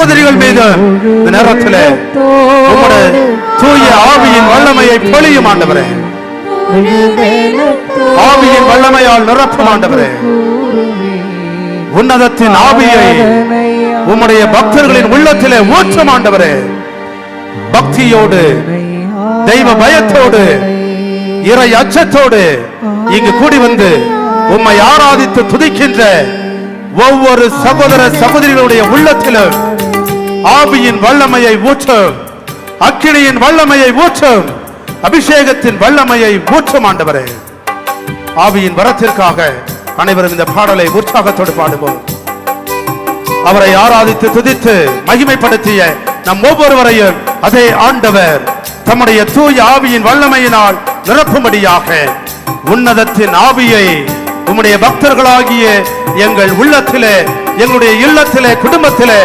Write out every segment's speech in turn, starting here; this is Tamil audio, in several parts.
மீது இந்த நேரத்திலே உம்முடைய தூய ஆவியின் வல்லமையை பொழியும் ஆண்டவரே. ஆவியின் வல்லமையால் நிரப்பும் ஆண்டவரே. உன்னதத்தின் ஆவியை உம்முடைய பக்தர்களின் உள்ளத்திலே ஊற்றும் ஆண்டவரே. பக்தியோடு, தெய்வ பயத்தோடு, இறை அச்சத்தோடு இங்கு கூடி வந்து உம்மை ஆராதித்து துதிக்கின்ற ஒவ்வொரு சகோதர சகோதரிகளுடைய உள்ளத்திலும் ஆவியின் வல்லமையை ஊற்றும், அக்கினியின் வல்லமையை ஊற்றும், அபிஷேகத்தின் வல்லமையை ஊற்றும் ஆண்டவரே. ஆவியின் வரத்திற்காக அனைவரும் இந்த பாடலை உற்சாகத்தோடு பாடுவோம். அவரை ஆராதித்து துதித்து மகிமைப்படுத்திய நம் ஒவ்வொருவரையும் அதே ஆண்டவர் தம்முடைய தூய ஆவியின் வல்லமையினால் நிரப்பும்படியாக உன்னதத்தின் ஆவியை உம்முடைய பக்தர்களாகிய எங்கள் உள்ளத்திலே, எங்களுடைய இல்லத்திலே, குடும்பத்திலே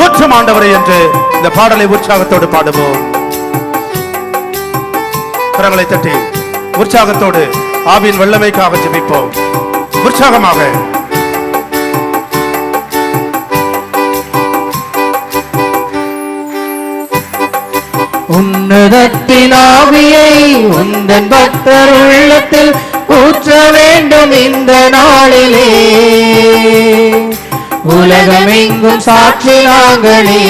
ஊற்றும் ஆண்டவரே என்று இந்த பாடலை உற்சாகத்தோடு பாடுவோம். கரங்களை தட்டி உற்சாகத்தோடு ஆவியின் வல்லமைக்காக ஜெபிப்போம். உற்சாகமாக உன்னதத்தின் ஆவியை உந்தன் பக்தர் உள்ளத்தில் ஊற்ற வேண்டும் இந்த நாளிலே. உலகமெங்கும் சாட்சி நாங்களே.